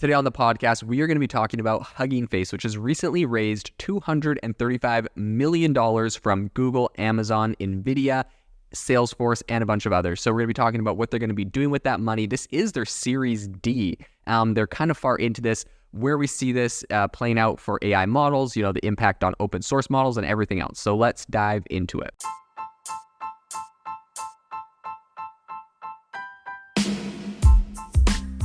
Today on the podcast, we are going to be talking about Hugging Face, which has recently raised $235 million from Google, Amazon, Nvidia, Salesforce, and a bunch of others. So we're going to be talking about what they're going to be doing with that money. This is their Series D. They're kind of far into this, where we see this playing out for AI models, the impact on open source models and everything else. So let's dive into it.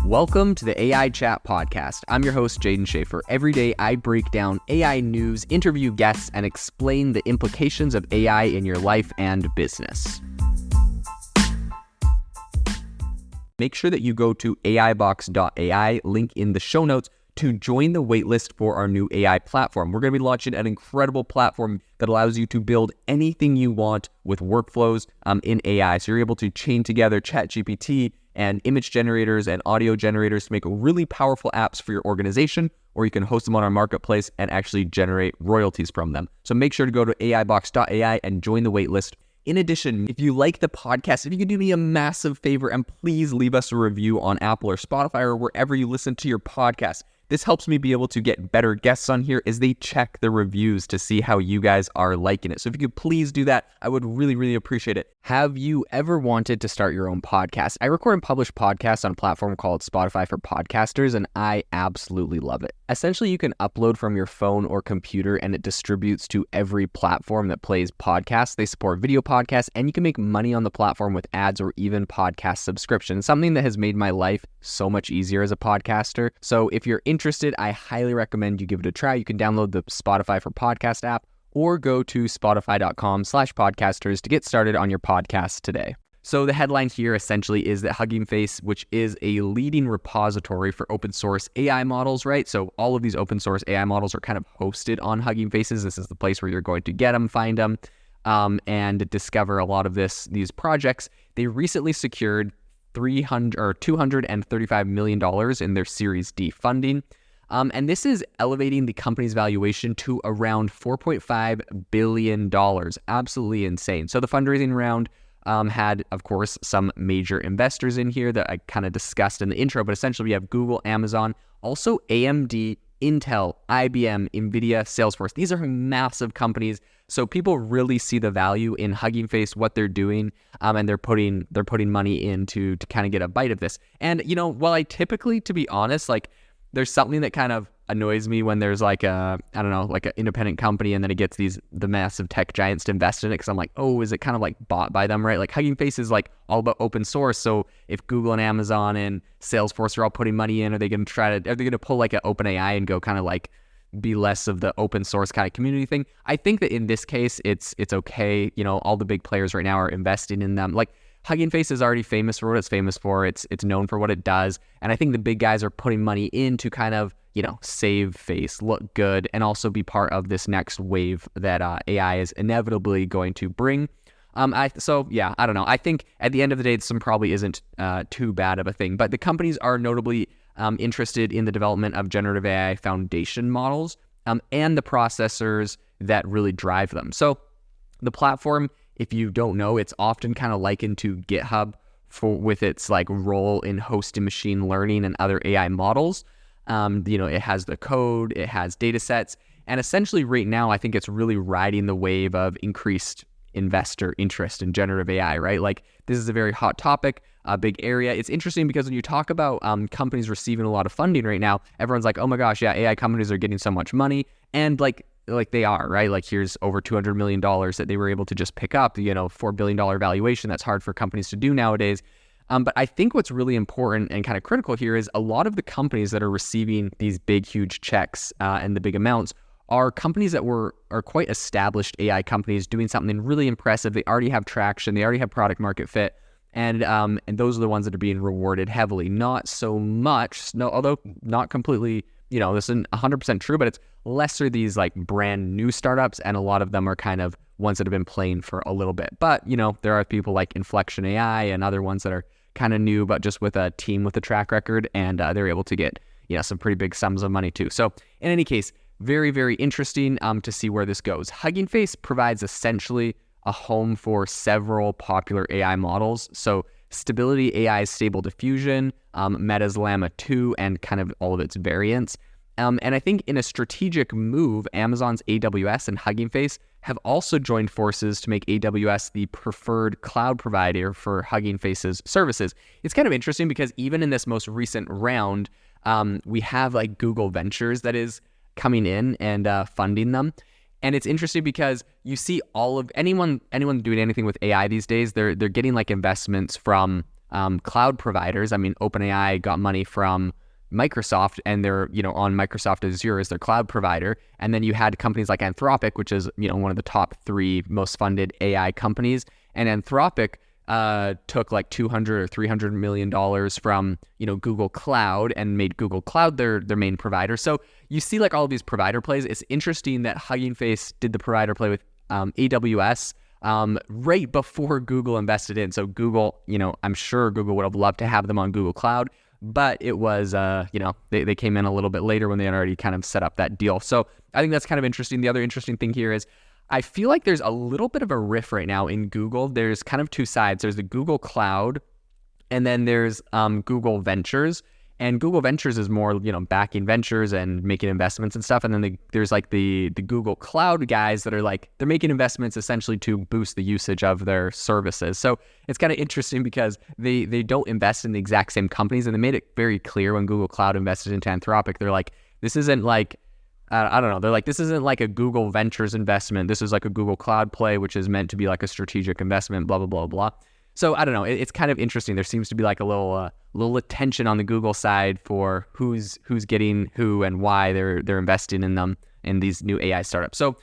Welcome to the AI Chat Podcast. I'm your host, Jaden Schaefer. Every day, I break down AI news, interview guests, and explain the implications of AI in your life and business. Make sure that you go to aibox.ai, link in the show notes, to join the waitlist for our new AI platform. We're going to be launching an incredible platform that allows you to build anything you want with workflows in AI. So you're able to chain together ChatGPT and image generators and audio generators to make really powerful apps for your organization, or you can host them on our marketplace and actually generate royalties from them. So make sure to go to aibox.ai and join the waitlist. In addition, if you like the podcast, if you could do me a massive favor and please leave us a review on Apple or Spotify or wherever you listen to your podcast. This helps me be able to get better guests on here as they check the reviews to see how you guys are liking it. So if you could please do that, I would really, really appreciate it. Have you ever wanted to start your own podcast? I record and publish podcasts on a platform called Spotify for Podcasters, and I absolutely love it. Essentially, you can upload from your phone or computer, and it distributes to every platform that plays podcasts. They support video podcasts, and you can make money on the platform with ads or even podcast subscriptions, something that has made my life so much easier as a podcaster. So if you're interested, I highly recommend you give it a try. You can download the Spotify for Podcast app or go to spotify.com/podcasters to get started on your podcast today. So the headline here essentially is that Hugging Face, which is a leading repository for open source AI models, right? So all of these open source AI models are kind of hosted on Hugging Faces. This is the place where you're going to get them, find them, and discover a lot of these projects. They recently secured $235 million in their Series D funding. And this is elevating the company's valuation to around $4.5 billion. Absolutely insane. So the fundraising round had, of course, some major investors in here that I kind of discussed in the intro, but essentially we have Google, Amazon, also AMD, Intel, IBM, Nvidia, Salesforce. These are massive companies. So people really see the value in Hugging Face, what they're doing, and they're putting money in to kind of get a bite of this. And, while I typically, to be honest, there's something that kind of annoys me when there's like an independent company and then it gets the massive tech giants to invest in it, because I'm like, oh, is it kind of like bought by them, right? Like Hugging Face is like all about open source. So if Google and Amazon and Salesforce are all putting money in, are they going to pull like an OpenAI and go kind of like be less of the open source kind of community thing? I think that in this case, it's okay. All the big players right now are investing in them. Like Hugging Face is already famous for what it's famous for. It's known for what it does. And I think the big guys are putting money in to kind of, save face, look good, and also be part of this next wave that AI is inevitably going to bring. I don't know. I think at the end of the day, this probably isn't too bad of a thing. But the companies are notably interested in the development of generative AI foundation models and the processors that really drive them. So the platform, if you don't know, it's often kind of likened to GitHub with its role in hosting machine learning and other AI models. It has the code, it has data sets, and essentially right now, I think it's really riding the wave of increased investor interest in generative AI, right? Like this is a very hot topic, a big area. It's interesting because when you talk about companies receiving a lot of funding right now, everyone's like, oh my gosh, yeah, AI companies are getting so much money. And like they are, right? Like here's over $200 million that they were able to just pick up, $4 billion valuation. That's hard for companies to do nowadays. But I think what's really important and kind of critical here is a lot of the companies that are receiving these big, huge checks and the big amounts are companies that are quite established AI companies doing something really impressive. They already have traction. They already have product market fit. And those are the ones that are being rewarded heavily. Not so much, although not completely, this isn't 100% true, but it's lesser these brand new startups. And a lot of them are kind of ones that have been playing for a little bit. But, there are people like Inflection AI and other ones that are kind of new, but just with a team with a track record, and they're able to get some pretty big sums of money too. So in any case, very, very interesting to see where this goes. Hugging Face provides essentially a home for several popular AI models. So Stability AI's Stable Diffusion, Meta's Llama 2, and kind of all of its variants. And I think in a strategic move, Amazon's AWS and Hugging Face have also joined forces to make AWS the preferred cloud provider for Hugging Face's services. It's kind of interesting because even in this most recent round, we have like Google Ventures that is coming in and funding them. And it's interesting because you see all of anyone doing anything with AI these days, they're getting like investments from cloud providers. I mean, OpenAI got money from Microsoft, and they're, on Microsoft Azure as their cloud provider. And then you had companies like Anthropic, which is, one of the top 3 most funded AI companies. And Anthropic took like $200 or $300 million from, Google Cloud and made Google Cloud their main provider. So you see like all of these provider plays. It's interesting that Hugging Face did the provider play with AWS right before Google invested in. So Google, I'm sure Google would have loved to have them on Google Cloud, but it was, they came in a little bit later when they had already kind of set up that deal. So I think that's kind of interesting. The other interesting thing here is I feel like there's a little bit of a riff right now in Google. There's kind of 2 sides. There's the Google Cloud, and then there's Google Ventures. And Google Ventures is more, backing ventures and making investments and stuff. And then there's like the Google Cloud guys that are like, they're making investments essentially to boost the usage of their services. So it's kind of interesting because they don't invest in the exact same companies. And they made it very clear when Google Cloud invested into Anthropic, they're like, this isn't like, I don't know. They're like, this isn't like a Google Ventures investment. This is like a Google Cloud play, which is meant to be like a strategic investment, blah, blah, blah, blah. So I don't know. It's kind of interesting. There seems to be like a little attention on the Google side for who's getting who and why they're investing in them in these new AI startups. So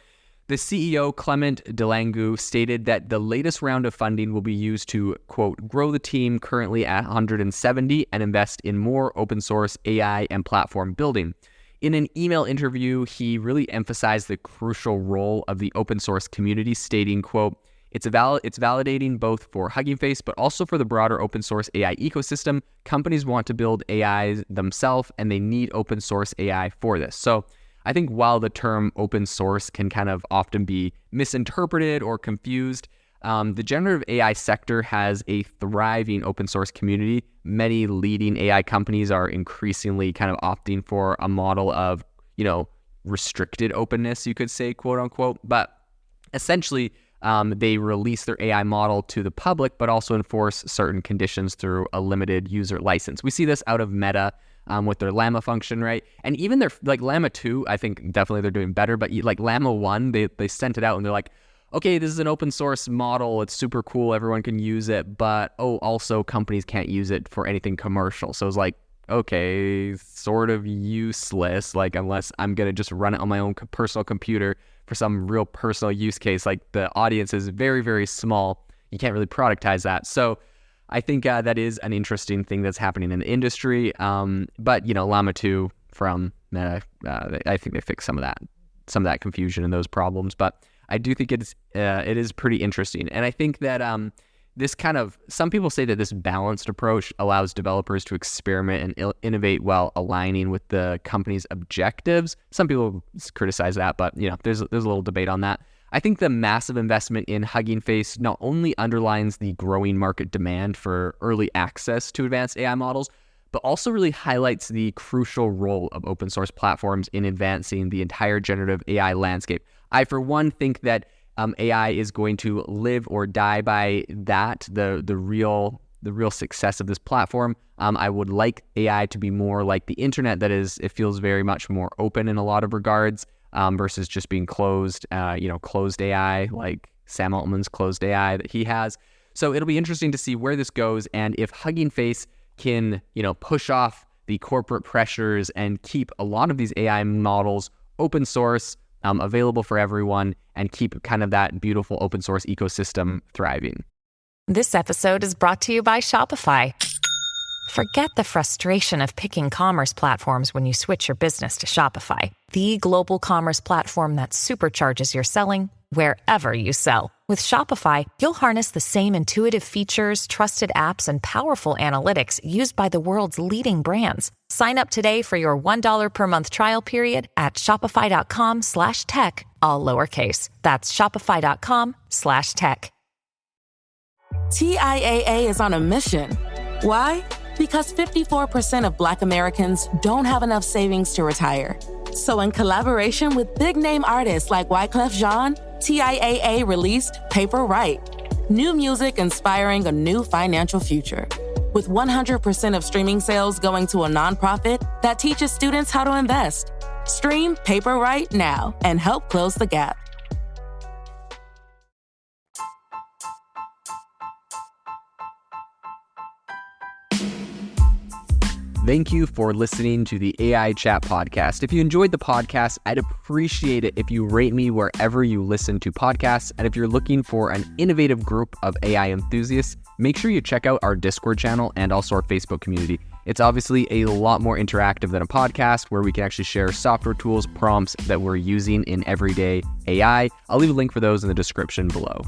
the CEO, Clement Delangu, stated that the latest round of funding will be used to, quote, grow the team currently at 170 and invest in more open source AI and platform building. In an email interview, he really emphasized the crucial role of the open source community, stating, quote, it's validating both for Hugging Face, but also for the broader open source AI ecosystem. Companies want to build AIs themselves, and they need open source AI for this. So I think while the term open source can kind of often be misinterpreted or confused, the generative AI sector has a thriving open source community. Many leading AI companies are increasingly kind of opting for a model of, restricted openness, you could say, quote unquote. But essentially, they release their AI model to the public, but also enforce certain conditions through a limited user license. We see this out of Meta with their Llama function, right? And even their like Llama 2, I think definitely they're doing better. But like Llama 1, they sent it out and they're like, okay, this is an open source model. It's super cool. Everyone can use it. But also companies can't use it for anything commercial. So it's like, okay, sort of useless. Like unless I'm going to just run it on my own personal computer for some real personal use case, like the audience is very, very small. You can't really productize that. So I think that is an interesting thing that's happening in the industry. But, Llama 2 from Meta, I think they fixed some of that confusion and those problems. But I do think it is pretty interesting. And I think that this kind of, some people say that this balanced approach allows developers to experiment and innovate while aligning with the company's objectives. Some people criticize that, but there's a little debate on that. I think the massive investment in Hugging Face not only underlines the growing market demand for early access to advanced AI models, but also really highlights the crucial role of open source platforms in advancing the entire generative AI landscape. I, for one, think that AI is going to live or die by that, the real success of this platform. I would like AI to be more like the internet. That is, it feels very much more open in a lot of regards versus just being closed, closed AI, like Sam Altman's closed AI that he has. So it'll be interesting to see where this goes and if Hugging Face can, push off the corporate pressures and keep a lot of these AI models open source, available for everyone, and keep kind of that beautiful open source ecosystem thriving. This episode is brought to you by Shopify. Forget the frustration of picking commerce platforms when you switch your business to Shopify, the global commerce platform that supercharges your selling wherever you sell. With Shopify, you'll harness the same intuitive features, trusted apps, and powerful analytics used by the world's leading brands. Sign up today for your $1 per month trial period at shopify.com/tech, all lowercase. That's shopify.com/tech. TIAA is on a mission. Why? Because 54% of Black Americans don't have enough savings to retire. So in collaboration with big-name artists like Wyclef Jean, TIAA released Paper Right, new music inspiring a new financial future. With 100% of streaming sales going to a nonprofit that teaches students how to invest. Stream Paper Right now and help close the gap. Thank you for listening to the AI Chat Podcast. If you enjoyed the podcast, I'd appreciate it if you rate me wherever you listen to podcasts. And if you're looking for an innovative group of AI enthusiasts, make sure you check out our Discord channel and also our Facebook community. It's obviously a lot more interactive than a podcast where we can actually share software tools, prompts that we're using in everyday AI. I'll leave a link for those in the description below.